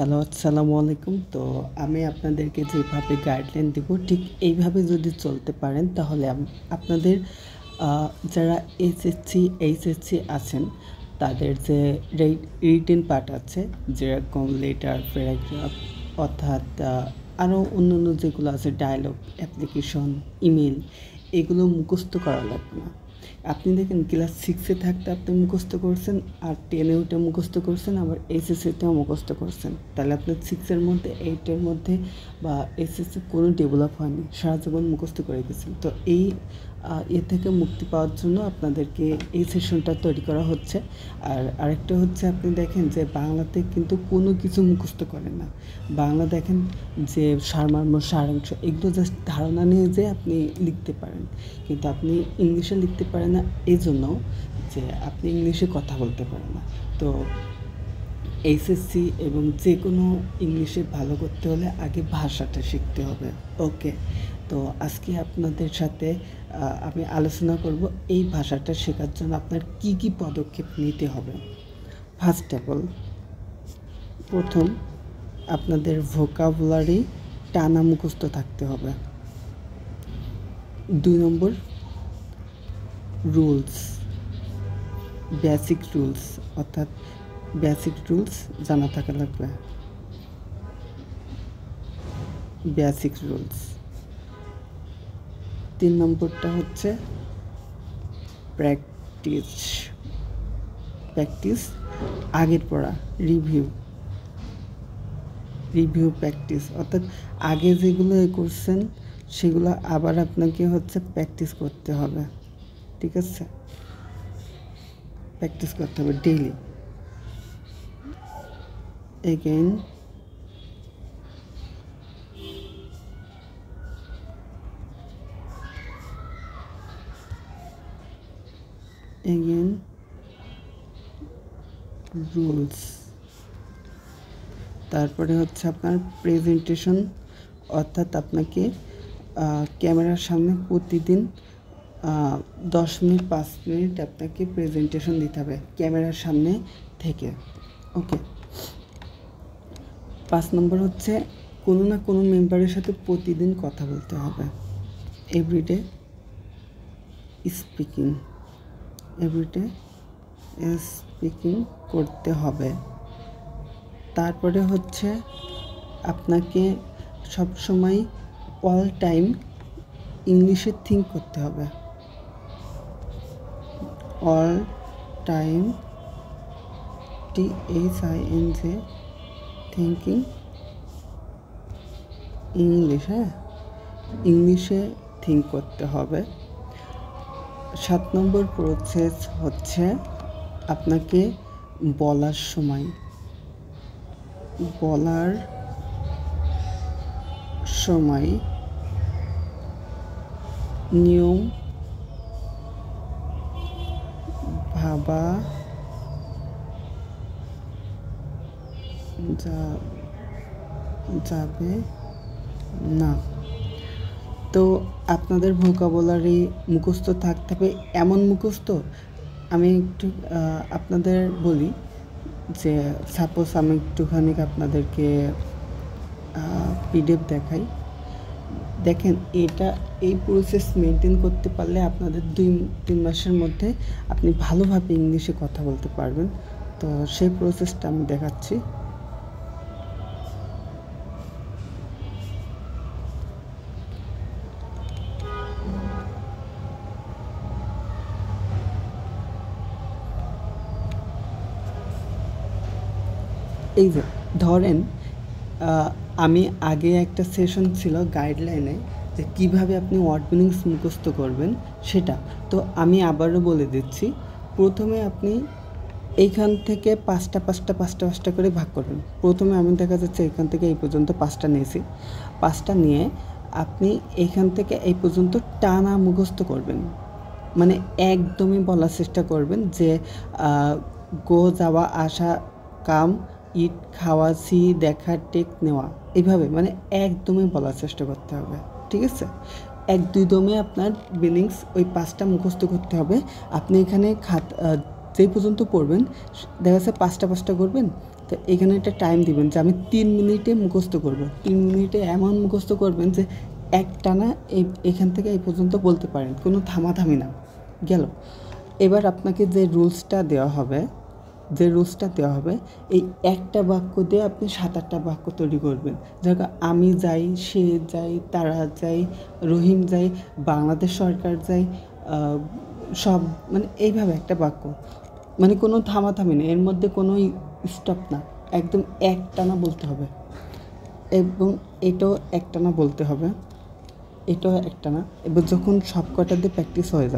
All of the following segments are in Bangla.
হ্যালো, আসসালামু আলাইকুম। তো আমি আপনাদেরকে যেভাবে গাইডলাইন দিব ঠিক এইভাবে যদি চলতে পারেন তাহলে আপনাদের যারা এসএসসি, এইচএসসি আছেন তাদের যে রিটেন পার্ট আছে যেরকম লেটার, প্যারাগ্রাফ অর্থাৎ আরও অন্যান্য যেগুলো আছে ডায়লগ, অ্যাপ্লিকেশন, ইমেল এগুলো মুখস্থ করা লাগবে না। আপনি দেখেন ক্লাস 6-এ থাকতে আপনি মুখস্থ করছেন আর 10-এ ওটা মুখস্থ করছেন, আবার এইচএসসিতেও মুখস্থ করছেন। তাহলে আপনার 6-এর মধ্যে, 8-এর মধ্যে বা এইচএসসি কোনো ডেভেলপ হয়নি, সারা জীবন মুখস্থ করে গেছেন। তো এই এ থেকে মুক্তি পাওয়ার জন্য আপনাদেরকে এই সেশনটা তৈরি করা হচ্ছে। আর আরেকটা হচ্ছে আপনি দেখেন যে বাংলাতে কিন্তু কোনো কিছু মুখস্থ করেন না। বাংলা দেখেন যে সারমর্ম, সারাংশ এগুলো জাস্ট ধারণা নিয়ে যে আপনি লিখতে পারেন, কিন্তু আপনি ইংলিশে লিখতে পারেন না এই জন্য যে আপনি ইংলিশে কথা বলতে পারেন না। তো এইচএসসি এবং যে কোনো ইংলিশে ভালো করতে হলে আগে ভাষাটা শিখতে হবে। ওকে, তো আজকে আপনাদের সাথে আমি আলোচনা করব এই ভাষাটা শেখার জন্য আপনার কি কি পদক্ষেপ নিতে হবে। ফার্স্ট অফ অল, প্রথম আপনাদের ভোকাবুলারি টানা মুখস্থ থাকতে হবে। 2 নম্বর, রুলস, বেসিক রুলস অর্থাৎ বেসিক রুলস জানা থাকা লাগবে। Basic rules. 3 নম্বরটা হচ্ছে প্র্যাকটিস। প্র্যাকটিস, আগের পড়া, রিভিউ প্র্যাকটিস অর্থাৎ আগে যেগুলো করছেন সেগুলো আবার আপনাকে হচ্ছে প্র্যাকটিস করতে হবে। ঠিক আছে, প্র্যাকটিস করতে হবে ডেইলি। Again rules. তারপরে হচ্ছে আপনার প্রেজেন্টেশন, অর্থাৎ আপনাকে ক্যামেরার সামনে প্রতিদিন 10 মিনিট 5 মিনিট আপনাকে প্রেজেন্টেশন দিতে হবে ক্যামেরার সামনে থেকে। ওকে। 5 নম্বর হচ্ছে কোনো না কোনো মেম্বারের সাথে প্রতিদিন কথা বলতে হবে। এভরিডে স্পিকিং করতে হবে। তারপরে হচ্ছে আপনাকে সবসময় অল টাইম ইংলিশে থিঙ্ক করতে হবে। All time THING thinking English, ইংলিশে থিঙ্ক করতে হবে। 7 নম্বর প্রসেস হচ্ছে আপনাকে বলার সময় নিয়ম ভাবা যাবে না। তো আপনাদের ভোকাবুলারি মুখস্থ থাকতে হবে, এমন মুখস্থ। আমি একটু আপনাদের বলি যে সাপোজ আমি একটুখানি আপনাদেরকে PDF দেখাই। দেখেন, এই প্রসেস মেনটেন করতে পারলে আপনাদের 2-3 মাসের মধ্যে আপনি ভালোভাবে ইংলিশে কথা বলতে পারবেন। তো সেই প্রসেসটা আমি দেখাচ্ছি। এই যে ধরেন আমি আগে একটা সেশন ছিল গাইডলাইনে যে কীভাবে আপনি ওয়ার্ড মিনিংস মুখস্থ করবেন সেটা। তো আমি আবারও বলে দিচ্ছি, প্রথমে আপনি এইখান থেকে 5টা করে ভাগ করবেন। প্রথমে আমি দেখা যাচ্ছে এখান থেকে এই পর্যন্ত 5টা নিয়েছি। 5টা নিয়ে আপনি এইখান থেকে এই পর্যন্ত টানা মুখস্থ করবেন, মানে একদমই বলার চেষ্টা করবেন যে গো, যাওয়া, আসা, কাম, ইট, খাওয়া, সি, দেখা, টেক, নেওয়া, এইভাবে মানে একদমই বলার চেষ্টা করতে হবে। ঠিক আছে, 1-2 দমে আপনার মিনিংস ওই 5টা মুখস্থ করতে হবে। আপনি এখানে যেই পর্যন্ত পড়বেন দেখা যাচ্ছে 5টা করবেন, তো এখানে একটা টাইম দিবেন যে আমি 3 মিনিটে মুখস্থ করব। 3 মিনিটে এমন মুখস্থ করবেন যে একটানা এখান থেকে এই পর্যন্ত বলতে পারেন, কোনো থামাথামি না। গেল। এবার আপনাকে যে রুলসটা দেওয়া হবে, এই একটা বাক্য দিয়ে আপনি 7-8টা বাক্য তৈরি করবেন। যেমন আমি যাই, সে যাই, তারা যাই, রহিম যাই, বাংলাদেশ সরকার যাই, সব, মানে এইভাবে একটা বাক্য, মানে কোনো থামাথামি নেই, এর মধ্যে কোনো স্টপ না, একদম একটানা বলতে হবে। এবং এটাও একটানা বলতে হবে, এটাও একটানা। এবার যখন সবকটা দিয়ে প্র্যাকটিস হয়ে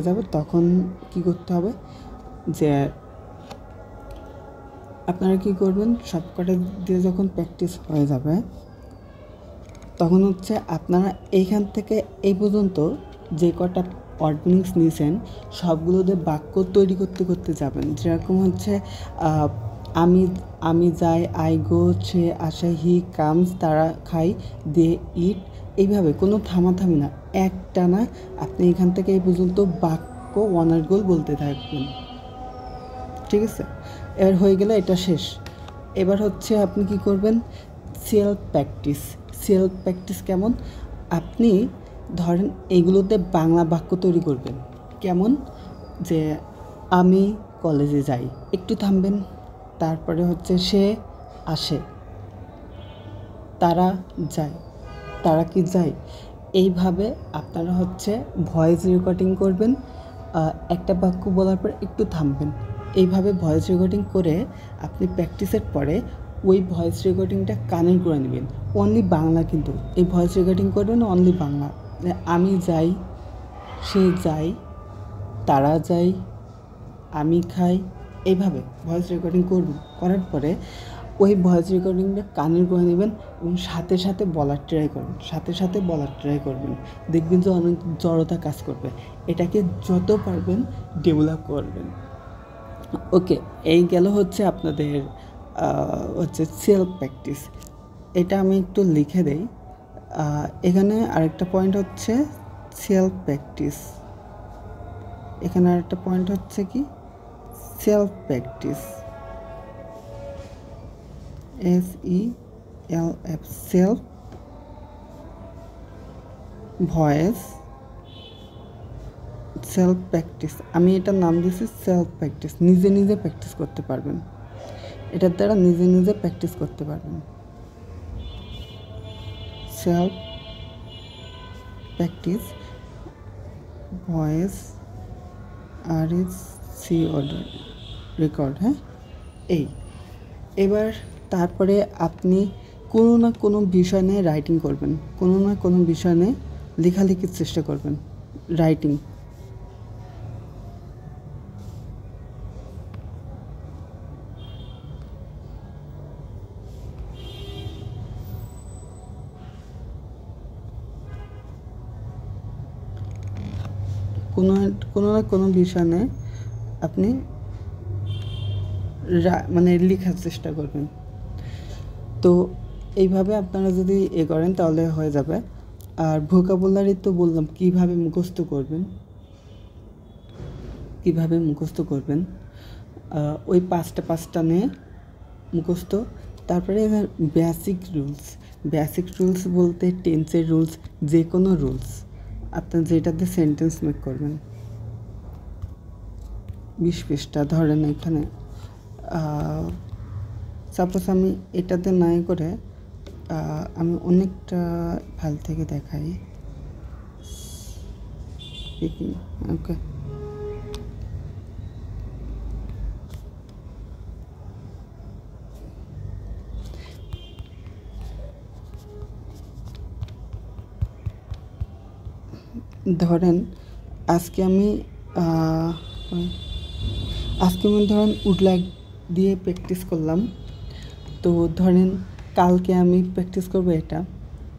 যাবে, তখন কি করতে হবে যে আপনারা কি করবেন, সবকটা দিয়ে যখন প্র্যাকটিস হয়ে যাবে তখন হচ্ছে আপনারা এইখান থেকে এই পর্যন্ত যে কটা ওয়ার্ড নিয়েছেন সবগুলো দিয়ে বাক্য তৈরি করতে যাবেন। যেরকম হচ্ছে আমি যাই, আই গো, সে আসে, হি কামস, তারা খাই, দে ইট, এইভাবে কোনো থামাথামি না, একটানা আপনি এখান থেকে এই পর্যন্ত বাক্য অনার্গল বলতে থাকবেন। ঠিক আছে, এবার হয়ে গেলে এটা শেষ। এবার হচ্ছে আপনি কি করবেন, সেলফ প্র্যাকটিস কেমন, আপনি ধরেন এইগুলোতে বাংলা বাক্য তৈরি করবেন। কেমন, যে আমি কলেজে যাই, একটু থামবেন, তারপরে হচ্ছে সে আসে, তারা যায়, তারা কি যায়, এইভাবে আপনারা হচ্ছে ভয়েস রেকর্ডিং করবেন। একটা বাক্য বলার পর একটু থামবেন, এইভাবে ভয়েস রেকর্ডিং করে আপনি প্র্যাকটিসের পরে ওই ভয়েস রেকর্ডিংটা কানে করে নেবেন। অনলি বাংলা, কিন্তু এই ভয়েস রেকর্ডিং করবেন অনলি বাংলা। আমি যাই, সে যায়, তারা যায়, আমি খাই, এইভাবে ভয়েস রেকর্ডিং করবেন। করার পরে ওই ভয়েস রেকর্ডিংটা কানের করে নেবেন এবং সাথে বলার ট্রাই করবেন। দেখবেন যে অনেক জড়তা কাজ করবে। এটাকে যত পারবেন ডেভেলপ করবেন। ওকে, এই গেল হচ্ছে আপনাদের হচ্ছে সেলফ প্র্যাকটিস। এটা আমি একটু লিখে দেই। এখানে আরেকটা পয়েন্ট হচ্ছে সেলফ প্র্যাকটিস। এখানে আরেকটা পয়েন্ট হচ্ছে কি, self practice, SELF, self, voice, self practice. আমি এটার নাম দিয়েছি সেলফ প্র্যাকটিস। নিজে প্র্যাকটিস করতে পারবেন, এটার দ্বারা নিজে প্র্যাকটিস করতে পারবেন। Self practice, voice, REC record. হ্যাঁ, এবার তারপরে আপনি কোনো না কোনো বিষয় নিয়ে রাইটিং করবেন, কোনো না কোনো বিষয় নিয়ে লেখালেখির চেষ্টা করবেন। রাইটিং, কোনো না কোনো বিষয় নিয়ে আপনি মানে লেখার চেষ্টা করবেন। তো এইভাবে আপনারা যদি করেন তাহলে হয়ে যাবে। আর ভোকাবুলারি তো বললাম কিভাবে মুখস্থ করবেন, ওই পাঁচটা নিয়ে মুখস্থ। তারপরে বেসিক রুলস বলতে টেন্সের রুলস, যে কোনো রুলস আপনার যেটাতে সেন্টেন্স মেক করবেন। 20 পৃষ্ঠা ধরেন, এখানে সাপোজ আমি এটাতে নাই করে আমি অনেকটা ফাইল থেকে দেখাই। ওকে, ধরেন আজকে আমি ধরেন উড লাইক দিয়ে প্র্যাকটিস করলাম। তো ধরেন কালকে আমি প্র্যাকটিস করব এটা,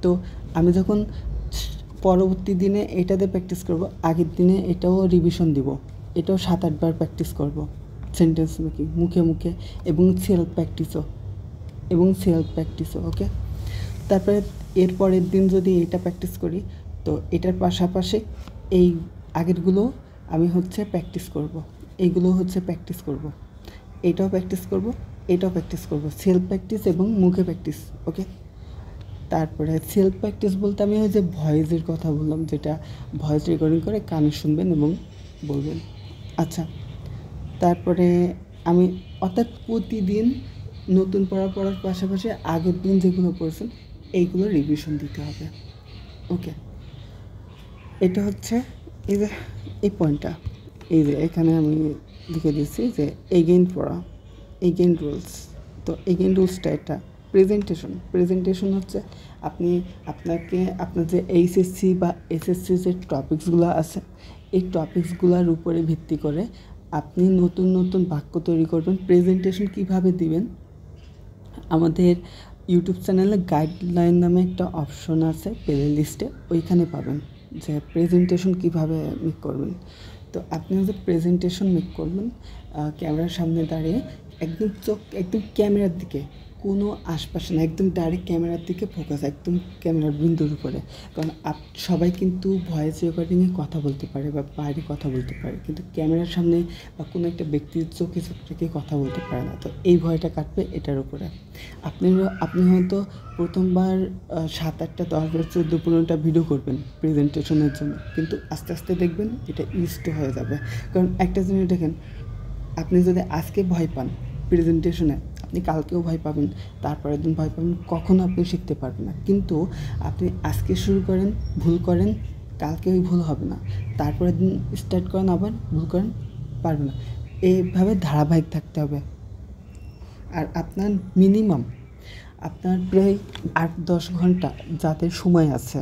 তো আমি যখন পরবর্তী দিনে এটাতে প্র্যাকটিস করব, আগের দিনে এটাও রিভিশন দিব, এটাও 7-8 বার প্র্যাকটিস করব, সেন্টেন্স মেকিং মুখে এবং সেলফ প্র্যাকটিসও। ওকে, তারপরে এর পরের দিন যদি এটা প্র্যাকটিস করি, তো এটার পাশাপাশি এই আগেরগুলো আমি হচ্ছে প্র্যাকটিস করব। এইগুলো হচ্ছে প্র্যাকটিস করব, এটাও প্র্যাকটিস করব, এটাও প্র্যাকটিস করব, সেলফ প্র্যাকটিস এবং মুখে প্র্যাকটিস। ওকে, তারপরে সেলফ প্র্যাকটিস বলতে আমি ওই যে ভয়েসের কথা বললাম, যেটা ভয়েস রেকর্ডিং করে কানে শুনবেন এবং বলবেন। আচ্ছা, তারপরে আমি অর্থাৎ প্রতিদিন নতুন পড়ার পাশাপাশি আগের দিন যেগুলো পড়ছেন এইগুলো রিভিশন দিতে হবে। ওকে, এটা হচ্ছে এই যে এই পয়েন্টটা, এই যে এখানে আমি লিখে দিচ্ছি যে এগেইন পড়া, এগেইন রুলস। তো এগেইন রুলসটা এটা প্রেজেন্টেশন হচ্ছে আপনার যে এইচএসসি বা এসএসসি যে টপিকসগুলো আছে এই টপিকসগুলোর উপরে ভিত্তি করে আপনি নতুন নতুন বাক্য তৈরি করবেন। প্রেজেন্টেশন কীভাবে দিবেন, আমাদের ইউটিউব চ্যানেলে গাইডলাইন নামে একটা অপশন আছে প্লে লিস্টে, ওইখানে পাবেন যে প্রেজেন্টেশন কীভাবে মেক করবেন। তো আপনি হচ্ছে প্রেজেন্টেশন মেক করবেন ক্যামেরার সামনে দাঁড়িয়ে, একদম ক্যামেরার দিকে, কোনো আশপাশে না, একদম ডাইরেক্ট ক্যামেরার দিকে ফোকাস, একদম ক্যামেরার বিন্দুর উপরে। কারণ সবাই কিন্তু ভয়েস রেকর্ডিংয়ে কথা বলতে পারে বা বাইরে কথা বলতে পারে, কিন্তু ক্যামেরার সামনে বা কোনো একটা ব্যক্তির চোখে রেখে কথা বলতে পারে না। তো এই ভয়টা কাটবে এটার উপরে। আপনি হয়তো প্রথমবার 7, 8, 10, 14, 15টা ভিডিও করবেন প্রেজেন্টেশনের জন্য, কিন্তু আস্তে আস্তে দেখবেন এটা ইউজড হয়ে যাবে। কারণ একটা জিনিস দেখেন, আপনি যদি আজকে ভয় পান প্রেজেন্টেশনে, আপনি কালকেও ভয় পাবেন, তারপরের দিন ভয় পাবেন, কখনো আপনি শিখতে পারবেন না। কিন্তু আপনি আজকে শুরু করেন, ভুল করেন, কালকে ওই ভুল হবে না, তারপরের দিন স্টার্ট করেন, আবার ভুল করেন, পারবেন না। এইভাবে ধারাবাহিক থাকতে হবে। আর আপনার মিনিমাম প্রায় 8-10 ঘন্টা যাদের সময় আছে,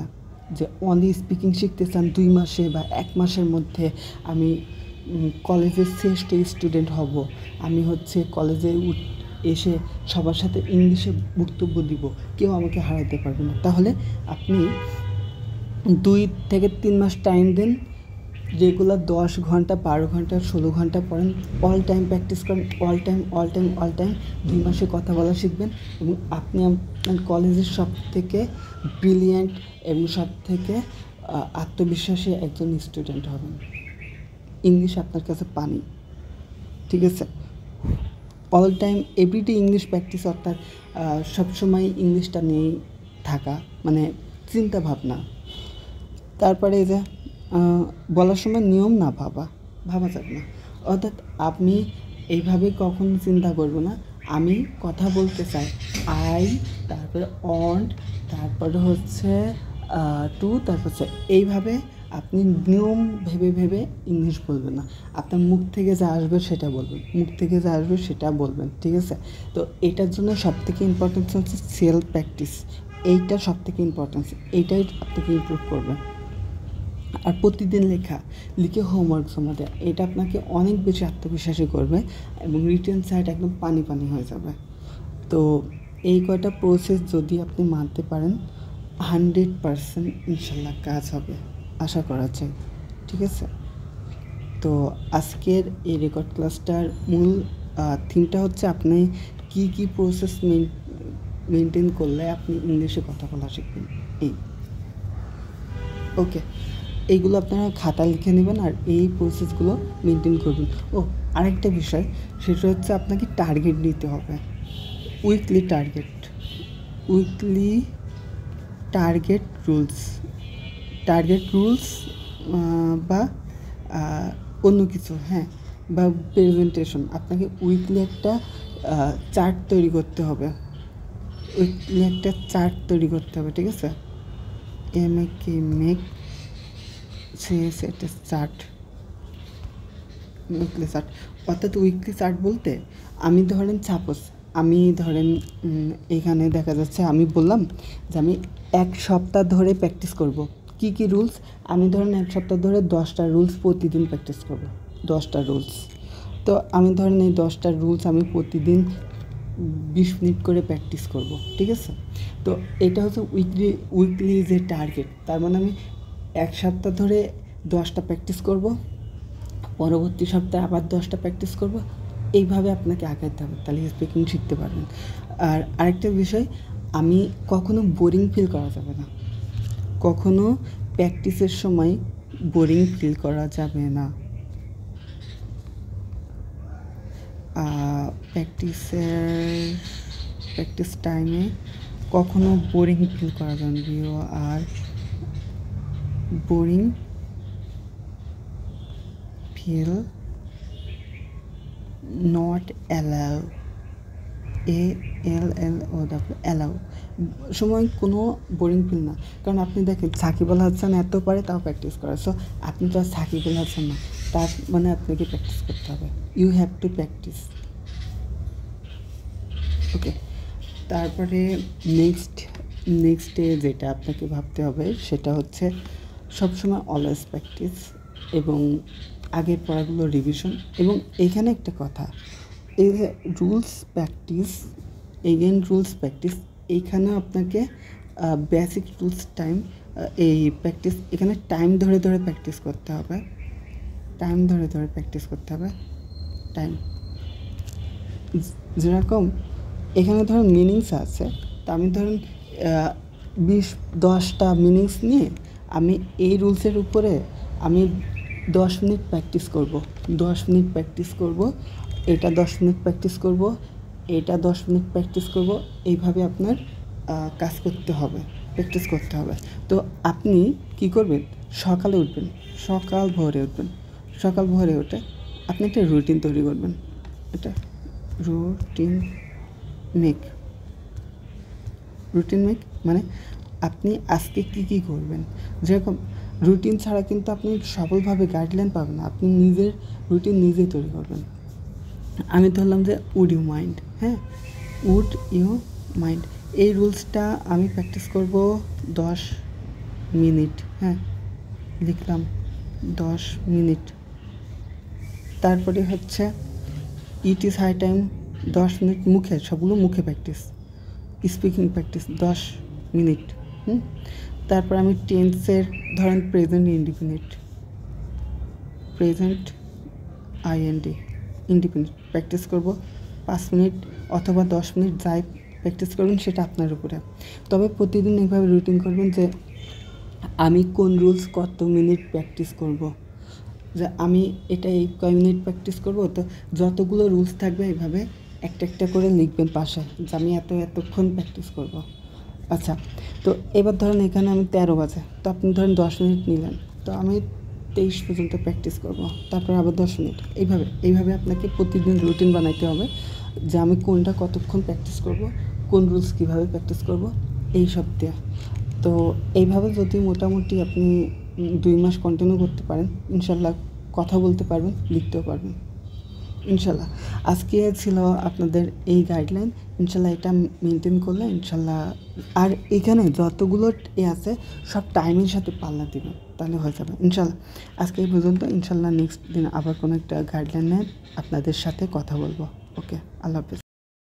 যে অনলি স্পিকিং শিখতে চান 2 মাসে বা 1 মাসের মধ্যে আমি কলেজের শ্রেষ্ঠ স্টুডেন্ট হব, আমি হচ্ছে কলেজে এসে সবার সাথে ইংলিশে বক্তব্য দিব, কেউ আমাকে হারাতে পারবে না, তাহলে আপনি 2 থেকে 3 মাস টাইম দেন, রেগুলার 10 ঘন্টা, 12 ঘন্টা, 16 ঘন্টা পড়েন, অল টাইম প্র্যাকটিস করেন, অল টাইম 2 মাসে কথা বলা শিখবেন এবং আপনি আপনার কলেজের সবথেকে ব্রিলিয়ান্ট এবং সবথেকে আত্মবিশ্বাসী একজন স্টুডেন্ট হবেন। ইংলিশ আপনার কাছে পানি, ঠিক আছে? All time everyday English practice, অর্থাৎ সবসময় ইংলিশটা নিয়েই থাকা, মানে চিন্তা ভাবনা। তারপরে এই যে বলার সময় নিয়ম না ভাবা যাবে না, অর্থাৎ আমি এইভাবে কখনো চিন্তা করব না, আমি কথা বলতে চাই, আই, তারপরে অন্ট, তারপরে হচ্ছে টু, তারপর হচ্ছে এইভাবে আপনি নিয়ম ভেবে ইংলিশ বলবেন না, আপনার মুখ থেকে যা আসবে সেটা বলবেন, ঠিক আছে? তো এটার জন্য সবথেকে ইম্পর্টেন্স হচ্ছে সেলফ প্র্যাকটিস, এইটা সবথেকে ইম্পর্টেন্স, এইটাই আপনাকে ইমপ্রুভ করবে। আর প্রতিদিন লিখে হোমওয়ার্ক জমা দেয়, এটা আপনাকে অনেক বেশি আত্মবিশ্বাসী করবে এবং রিটেন সাইড একদম পানি হয়ে যাবে। তো এই কয়টা প্রসেস যদি আপনি মানতে পারেন, 100% ইনশাল্লাহ কাজ হবে, আশা করা যায়, ঠিক আছে? তো আজকের এই রেকর্ড ক্লাসটার মূল থিমটা হচ্ছে আপনি কি প্রসেস মেনটেন করলে আপনি ইংলিশে কথা বলা শিখবেন। ওকে, এইগুলো আপনারা খাতা লিখে নেবেন আর এই প্রসেসগুলো মেনটেন করবেন। আরেকটা বিষয়, সেটা হচ্ছে আপনাকে টার্গেট নিতে হবে, উইকলি টার্গেট রুলস বা অন্য কিছু, হ্যাঁ, বা প্রেজেন্টেশন। আপনাকে উইকলি একটা চার্ট তৈরি করতে হবে, ঠিক আছে? সেটা চার্ট, উইকলি চার্ট। অর্থাৎ উইকলি চার্ট বলতে আমি ধরেন এখানে দেখা যাচ্ছে আমি বললাম যে আমি 1 সপ্তাহ ধরে প্র্যাকটিস করব। কি রুলস? আমি ধরেন 1 সপ্তাহ ধরে 10টা রুলস প্রতিদিন প্র্যাকটিস করব, 10টা রুলস। তো আমি ধরেন এই 10টা রুলস আমি প্রতিদিন 20 মিনিট করে প্র্যাকটিস করব, ঠিক আছে? তো এটা হচ্ছে উইকলি যে টার্গেট। তার মানে আমি 1 সপ্তাহ ধরে 10টা প্র্যাকটিস করব, পরবর্তী সপ্তাহে আবার 10টা প্র্যাকটিস করব, এইভাবে আপনাকে আগাইতে হবে, তাহলে স্পিকিং শিখতে পারবেন। আর আরেকটা বিষয়, আমি কখনো বোরিং ফিল করা যাবে না, কখনো প্র্যাকটিসের সময় বোরিং ফিল করা যাবে না। প্র্যাকটিস টাইমে কখনো বোরিং ফিল করা যাবে না। You are boring feel not allow, allow সময় কোনো বোরিং ফিল না। কারণ আপনি দেখেন সাকিব আল হাসান এত পারে তাও প্র্যাকটিস করে, সো আপনি তো আর সাকিব আল হাসান না, তার মানে আপনাকে প্র্যাকটিস করতে হবে। You have to practice. Okay, তারপরে নেক্সটে যেটা আপনাকে ভাবতে হবে সেটা হচ্ছে সবসময় অলওয়েজ প্র্যাকটিস এবং আগের পড়াগুলো রিভিশন। এবং এখানে একটা কথা, এই রুলস প্র্যাকটিস এইখানে আপনাকে বেসিক রুলস টাইম এই প্র্যাকটিস এখানে টাইম ধরে প্র্যাকটিস করতে হবে, টাইম যেরকম এখানে ধরুন মিনিংস আছে, তো আমি ধরুন 10টা মিনিংস নিয়ে আমি এই রুলসের উপরে আমি 10 মিনিট প্র্যাকটিস করব, এটা 10 মিনিট প্র্যাকটিস করব, এটা 10 মিনিট প্র্যাকটিস করব, এইভাবে আপনার কাজ করতে হবে, প্র্যাকটিস করতে হবে। তো আপনি কি করবেন, সকালে উঠবেন, সকাল ভোরে উঠে আপনি একটা রুটিন তৈরি করবেন, এটা রুটিন মেক মানে আপনি আজকে কী করবেন। যেরকম রুটিন ছাড়া কিন্তু আপনি সফলভাবে গাইডলাইন পাবেন না, আপনি নিজের রুটিন নিজেই তৈরি করবেন। আমি ধরলাম যে উড ইউ মাইন্ড, এই রুলসটা আমি প্র্যাকটিস করব 10 মিনিট, লিখলাম 10 মিনিট। তারপরে হচ্ছে it is high time, 10 minute সবগুলো মুখে প্র্যাকটিস, স্পিকিং প্র্যাকটিস 10 মিনিট। তারপর আমি টেন্সের ধরেন প্রেজেন্ট ইন্ডিপেন্ডেন্ট প্র্যাকটিস করব 5 মিনিট অথবা 10 মিনিট, যাই প্র্যাকটিস করবেন সেটা আপনার উপরে। তবে প্রতিদিন এইভাবে রুটিন করবেন যে আমি কোন রুলস কত মিনিট প্র্যাকটিস করব, যে আমি এটা এই কয় মিনিট প্র্যাকটিস করব। তো যতগুলো রুলস থাকবে এইভাবে একটা করে লিখবেন পাশে, যে আমি এতক্ষণ প্র্যাকটিস করব। আচ্ছা, তো এবার ধরেন এখানে আমি 13 বাজে, তো আপনি ধরেন 10 মিনিট নিলেন, তো আমি 23 পর্যন্ত প্র্যাকটিস করব, তারপর আবার 10 মিনিট, এইভাবে আপনাকে প্রতিদিন রুটিন বানাইতে হবে যে আমি কোনটা কতক্ষণ প্র্যাকটিস করব, কোন রুলস কীভাবে প্র্যাকটিস করব, এই সব দিয়ে। তো এইভাবে যদি মোটামুটি আপনি 2 মাস কন্টিনিউ করতে পারেন, ইনশাল্লাহ কথা বলতে পারবেন, লিখতেও পারবেন ইনশাল্লাহ। আজকে ছিল আপনাদের এই গাইডলাইন, ইনশাল্লাহ এটা মেনটেন করলে ইনশাল্লাহ। আর এখানে যতগুলো আছে সব টাইমের সাথে পাল্লা দিবেন, তাহলে হয়ে যাবে ইনশাল্লাহ। আজকে এই পর্যন্ত, ইনশাল্লাহ নেক্সট দিন আবার কোনো একটা গাইডলাইনে আপনাদের সাথে কথা বলবো। ওকে, আল্লাহ হাফেজ।